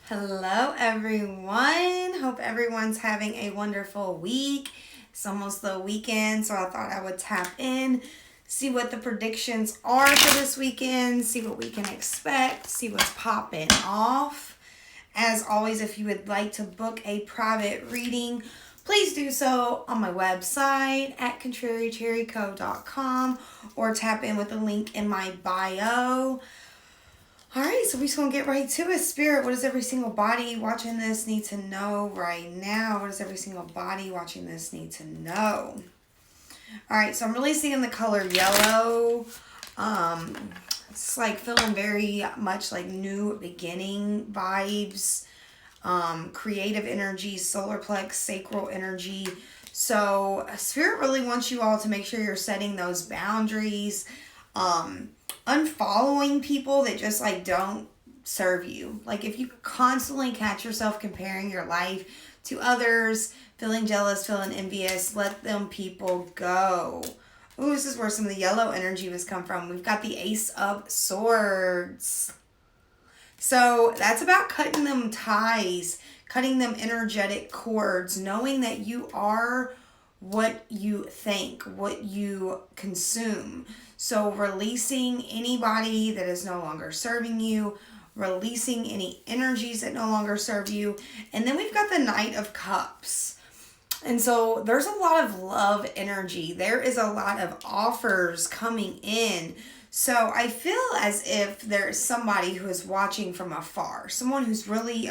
Hello, everyone. Hope everyone's having a wonderful week. It's almost the weekend, so I thought I would tap in, see what the predictions are for this weekend, see what we can expect, see what's popping off. As always, if you would like to book a private reading, please do so on my website at contrarycherryco.com or tap in with the link in my bio. All right, so we're just going to get right to it. Spirit, what does every single body watching this need to know right now? What does every single body watching this need to know? All right, so I'm really seeing the color yellow. It's like feeling very much like new beginning vibes, creative energy, solar plex, sacral energy. So Spirit really wants you all to make sure you're setting those boundaries, unfollowing people that just like don't serve you. Like if you constantly catch yourself comparing your life to others, feeling jealous, feeling envious, let them people go. Ooh, this is where some of the yellow energy was come from. We've got the Ace of Swords. So that's about cutting them ties, cutting them energetic cords, knowing that you are what you think, what you consume. So releasing anybody that is no longer serving you, releasing any energies that no longer serve you. And then we've got the Knight of Cups. And so there's a lot of love energy. There is a lot of offers coming in. So I feel as if there's somebody who is watching from afar, someone who's really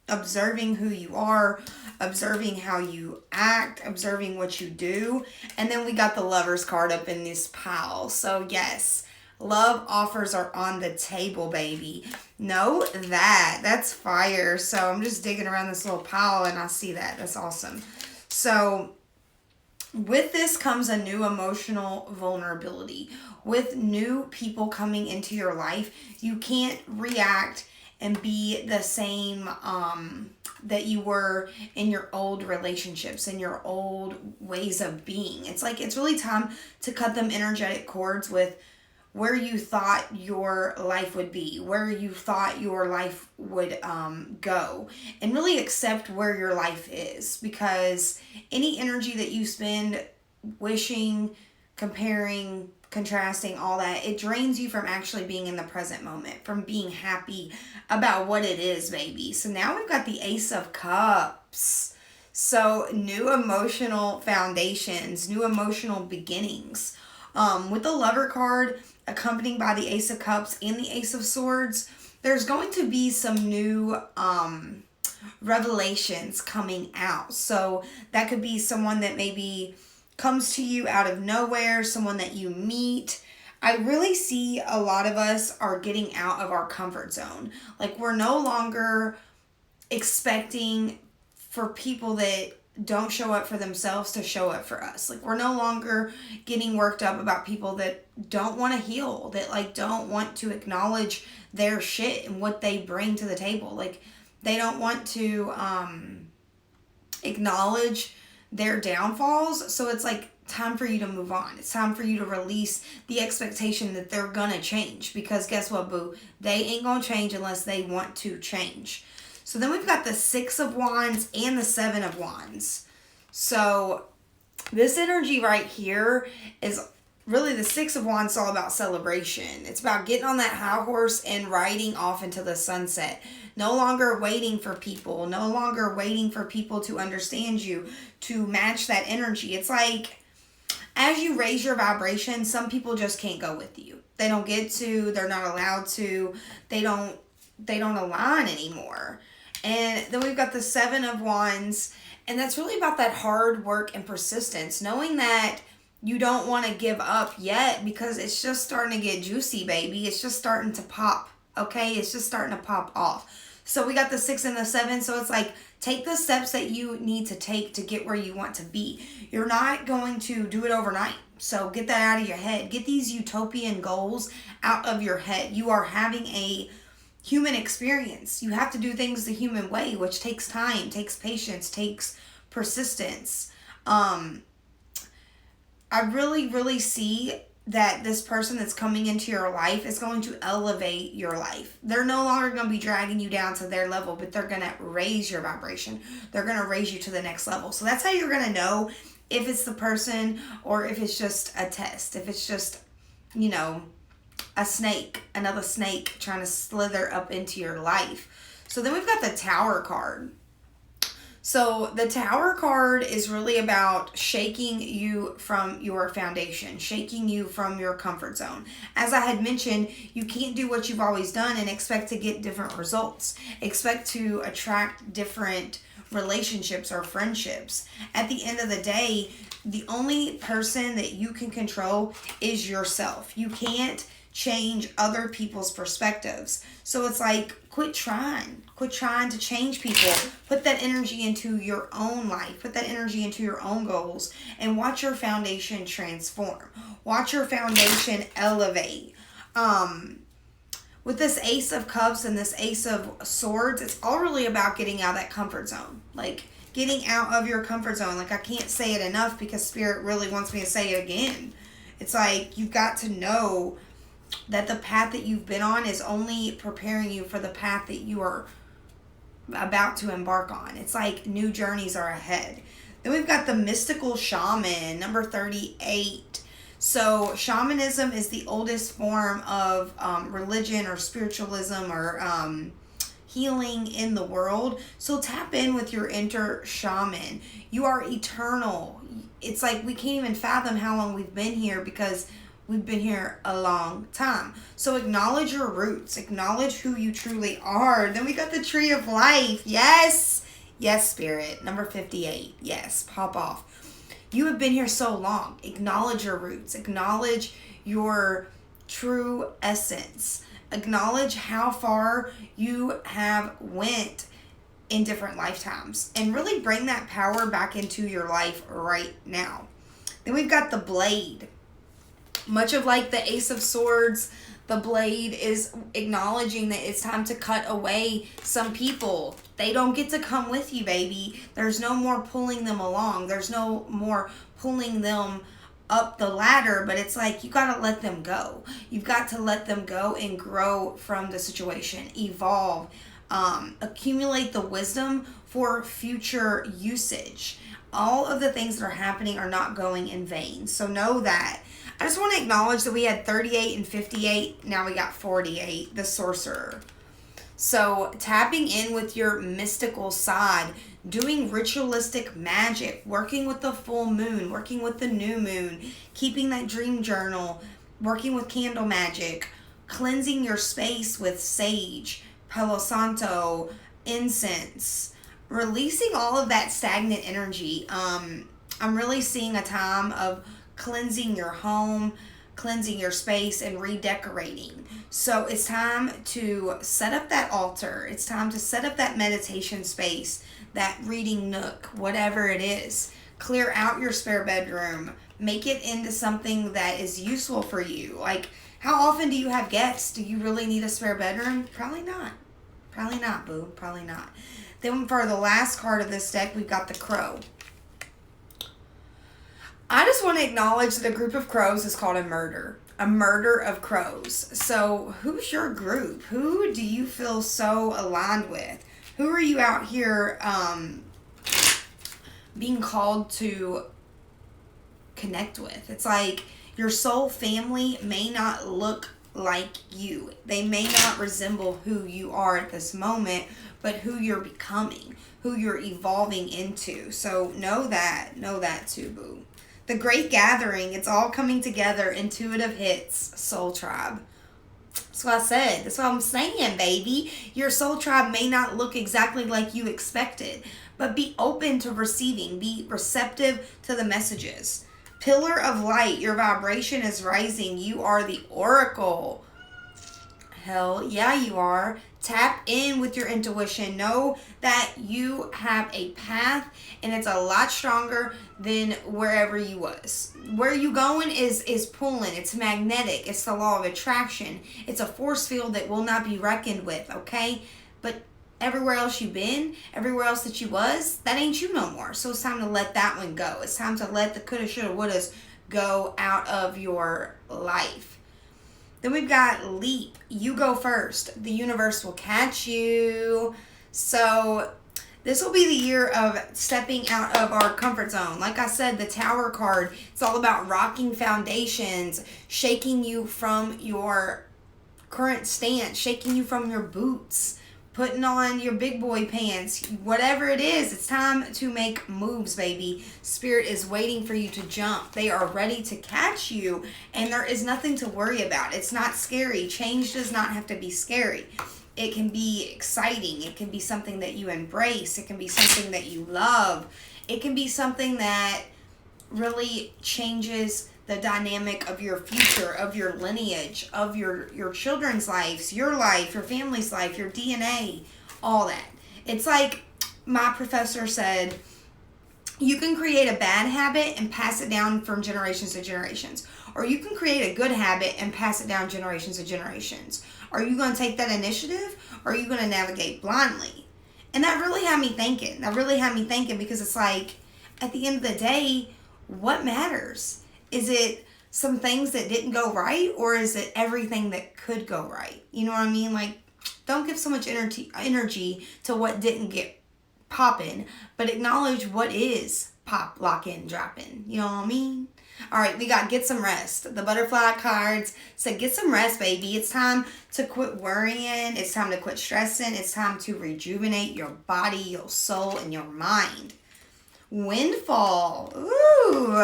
observing who you are, observing how you act, observing what you do. And then we got the Lovers card up in this pile. So yes, love offers are on the table, baby. Know that. That's fire. So I'm just digging around this little pile and I see that. That's awesome. So with this comes a new emotional vulnerability. With new people coming into your life, you can't react and be the same that you were in your old relationships and your old ways of being. It's like it's really time to cut them energetic cords with where you thought your life would be, where you thought your life would go, and really accept where your life is, because any energy that you spend wishing, comparing, contrasting, all that, it drains you from actually being in the present moment, from being happy about what it is, baby. So now we've got the Ace of Cups. So new emotional foundations, new emotional beginnings. With the Lover card accompanied by the Ace of Cups and the Ace of Swords, there's going to be some new revelations coming out. So that could be someone that maybe comes to you out of nowhere, someone that you meet. I really see a lot of us are getting out of our comfort zone. Like we're no longer expecting for people that don't show up for themselves to show up for us. Like we're no longer getting worked up about people that don't want to heal, that like don't want to acknowledge their shit and what they bring to the table. Like they don't want to acknowledge their downfalls. So it's like time for you to move on. It's time for you to release the expectation that they're gonna change, because guess what, boo? They ain't gonna change unless they want to change. So then we've got the Six of Wands and the Seven of Wands. So this energy right here is really the Six of Wands, all about celebration. It's about getting on that high horse and riding off into the sunset. No longer waiting for people. No longer waiting for people to understand you, to match that energy. It's like as you raise your vibration, some people just can't go with you. They don't get to. They're not allowed to. They don't align anymore. And then we've got the Seven of Wands, and that's really about that hard work and persistence, knowing that you don't want to give up yet because it's just starting to get juicy, baby. It's just starting to pop, okay? It's just starting to pop off. So we got the 6 and the 7, so it's like take the steps that you need to take to get where you want to be. You're not going to do it overnight. So get that out of your head. Get these utopian goals out of your head. You are having a human experience. You have to do things the human way, which takes time, takes patience, takes persistence. I really, really see that this person that's coming into your life is going to elevate your life. They're no longer going to be dragging you down to their level, but they're going to raise your vibration. They're going to raise you to the next level. So that's how you're going to know if it's the person or if it's just a test. If it's just, you know, a snake, another snake trying to slither up into your life. So then we've got the Tower card. So the Tower card is really about shaking you from your foundation, shaking you from your comfort zone. As I had mentioned, you can't do what you've always done and expect to get different results. Expect to attract different relationships or friendships. At the end of the day, the only person that you can control is yourself. You can't change other people's perspectives. So it's like, quit trying to change people. Put that energy into your own life. Put that energy into your own goals and watch your foundation transform. Watch your foundation elevate. With this Ace of Cups and this Ace of Swords, it's all really about getting out of that comfort zone. Like, getting out of your comfort zone. Like, I can't say it enough because Spirit really wants me to say it again. It's like, you've got to know that the path that you've been on is only preparing you for the path that you are about to embark on. It's like new journeys are ahead. Then we've got the Mystical Shaman, number 38. So shamanism is the oldest form of religion or spiritualism or healing in the world. So tap in with your inner shaman. You are eternal. It's like we can't even fathom how long we've been here because we've been here a long time. So acknowledge your roots. Acknowledge who you truly are. Then we got the Tree of Life. Yes. Yes, Spirit. Number 58. Yes. Pop off. You have been here so long. Acknowledge your roots. Acknowledge your true essence. Acknowledge how far you have went in different lifetimes. And really bring that power back into your life right now. Then we've got the Blade. Much of like the Ace of Swords, the Blade is acknowledging that it's time to cut away some people. They don't get to come with you, baby. There's no more pulling them along. There's no more pulling them up the ladder, but it's like you got to let them go. You've got to let them go and grow from the situation, evolve, accumulate the wisdom for future usage. All of the things that are happening are not going in vain. So know that. I just want to acknowledge that we had 38 and 58. Now we got 48, the Sorcerer. So tapping in with your mystical side, doing ritualistic magic, working with the full moon, working with the new moon, keeping that dream journal, working with candle magic, cleansing your space with sage, Palo Santo, incense, releasing all of that stagnant energy. I'm really seeing a time of cleansing your home, cleansing your space, and redecorating. So it's time to set up that altar. It's time to set up that meditation space, that reading nook, whatever it is. Clear out your spare bedroom. Make it into something that is useful for you. Like, how often do you have guests? Do you really need a spare bedroom? Probably not. Probably not, boo. Probably not. Then for the last card of this deck, we've got the Crow. I just want to acknowledge that a group of crows is called a murder. A murder of crows. So who's your group? Who do you feel so aligned with? Who are you out here being called to connect with? It's like your soul family may not look like you. They may not resemble who you are at this moment, but who you're becoming, who you're evolving into. So know that too, boo. The Great Gathering, it's all coming together. Intuitive hits, Soul Tribe. That's what I said. That's what I'm saying, baby. Your soul tribe may not look exactly like you expected, but be open to receiving. Be receptive to the messages. Pillar of Light, your vibration is rising. You are the Oracle. Hell yeah, you are. Tap in with your intuition. Know that you have a path and it's a lot stronger than wherever you was. Where you going is pulling. It's magnetic. It's the law of attraction. It's a force field that will not be reckoned with, okay? But everywhere else you've been, everywhere else that you was, that ain't you no more. So it's time to let that one go. It's time to let the coulda, shoulda, wouldas go out of your life. Then we've got leap. You go first. The universe will catch you. So this will be the year of stepping out of our comfort zone. Like I said, the Tower card, it's all about rocking foundations, shaking you from your current stance, shaking you from your boots, putting on your big boy pants, whatever it is. It's time to make moves, baby. Spirit is waiting for you to jump. They are ready to catch you, and there is nothing to worry about. It's not scary. Change does not have to be scary. It can be exciting. It can be something that you embrace. It can be something that you love. It can be something that really changes the dynamic of your future, of your lineage, of your children's lives, your life, your family's life, your DNA, all that. It's like my professor said, you can create a bad habit and pass it down from generations to generations. Or you can create a good habit and pass it down generations to generations. Are you going to take that initiative, or are you going to navigate blindly? And that really had me thinking. Because it's like, at the end of the day, what matters? Is it some things that didn't go right, or is it everything that could go right? You know what I mean? Like, don't give so much energy to what didn't get popping, but acknowledge what is pop, lock in, drop in. You know what I mean? All right, we got get some rest. The butterfly cards said get some rest, baby. It's time to quit worrying. It's time to quit stressing. It's time to rejuvenate your body, your soul, and your mind. Windfall. Ooh.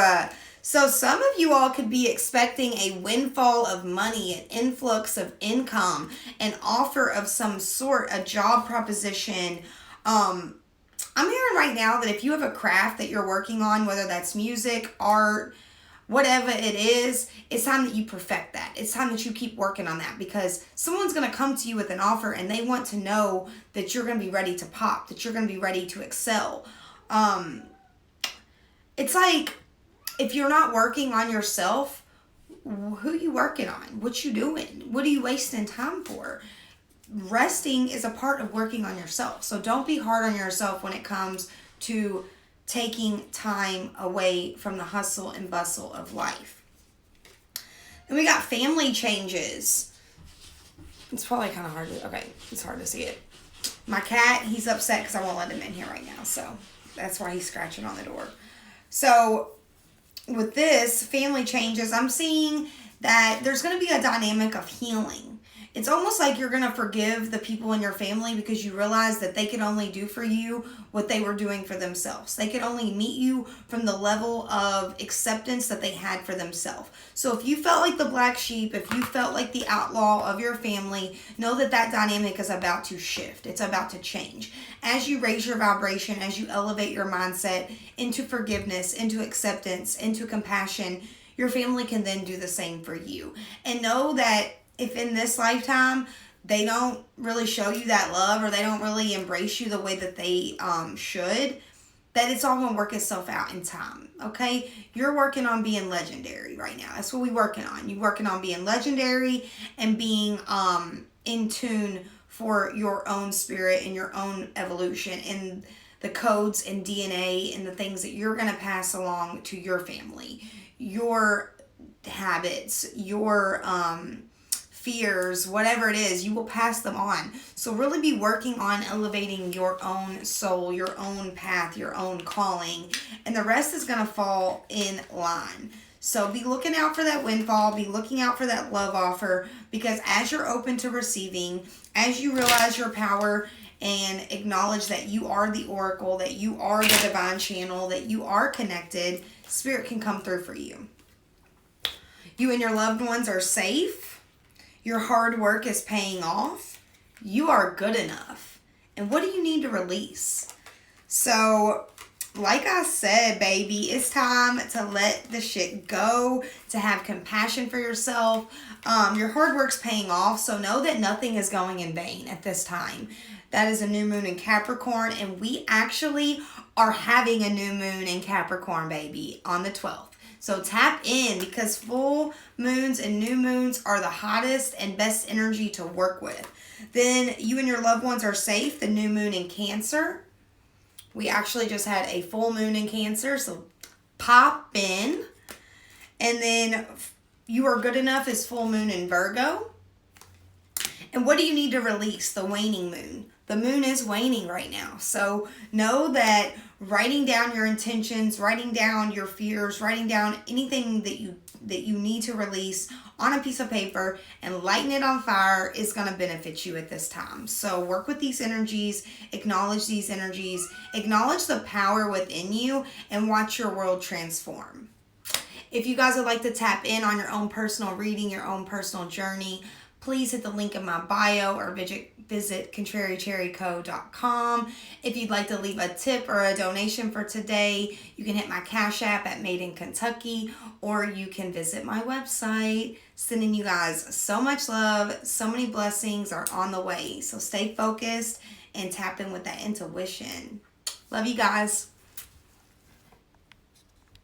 So some of you all could be expecting a windfall of money, an influx of income, an offer of some sort, a job proposition. I'm hearing right now that if you have a craft that you're working on, whether that's music, art, whatever it is, it's time that you perfect that. It's time that you keep working on that, because someone's going to come to you with an offer and they want to know that you're going to be ready to pop, that you're going to be ready to excel. It's like, if you're not working on yourself, who you working on? What you doing? What are you wasting time for? Resting is a part of working on yourself. So don't be hard on yourself when it comes to taking time away from the hustle and bustle of life. Then we got family changes. It's probably kind of hard to, okay, it's hard to see it. My cat, he's upset because I won't let him in here right now. So that's why he's scratching on the door. So with this, family changes, I'm seeing that there's going to be a dynamic of healing. It's almost like you're going to forgive the people in your family because you realize that they could only do for you what they were doing for themselves. They could only meet you from the level of acceptance that they had for themselves. So if you felt like the black sheep, if you felt like the outlaw of your family, know that that dynamic is about to shift. It's about to change. As you raise your vibration, as you elevate your mindset into forgiveness, into acceptance, into compassion, your family can then do the same for you. And know that if in this lifetime they don't really show you that love, or they don't really embrace you the way that they should, that it's all going to work itself out in time, okay? You're working on being legendary right now. That's what we're working on. You're working on being legendary and being in tune for your own spirit and your own evolution and the codes and DNA and the things that you're going to pass along to your family, your habits, your fears, whatever it is, you will pass them on. So really be working on elevating your own soul, your own path, your own calling, and the rest is going to fall in line. So be looking out for that windfall, be looking out for that love offer, because as you're open to receiving, as you realize your power and acknowledge that you are the oracle, that you are the divine channel, that you are connected, spirit can come through for you. You and your loved ones are safe. Your hard work is paying off. You are good enough. And what do you need to release? So, like I said, baby, it's time to let the shit go, to have compassion for yourself. Your hard work's paying off, so know that nothing is going in vain at this time. That is a new moon in Capricorn, and we actually are having a new moon in Capricorn, baby, on the 12th. So tap in, because full moons and new moons are the hottest and best energy to work with. Then you and your loved ones are safe. The new moon in Cancer. We actually just had a full moon in Cancer, so pop in. And then you are good enough is full moon in Virgo. And what do you need to release? The waning moon. The moon is waning right now. So know that writing down your intentions, writing down your fears, writing down anything that you need to release on a piece of paper and lighting it on fire is going to benefit you at this time. So work with these energies, acknowledge these energies, acknowledge the power within you, and watch your world transform. If you guys would like to tap in on your own personal reading, your own personal journey, please hit the link in my bio or visit contrarycherryco.com. If you'd like to leave a tip or a donation for today, you can hit my Cash App at madeinkuntucky, or you can visit my website. Sending you guys so much love. So many blessings are on the way. So stay focused and tap in with that intuition. Love you guys.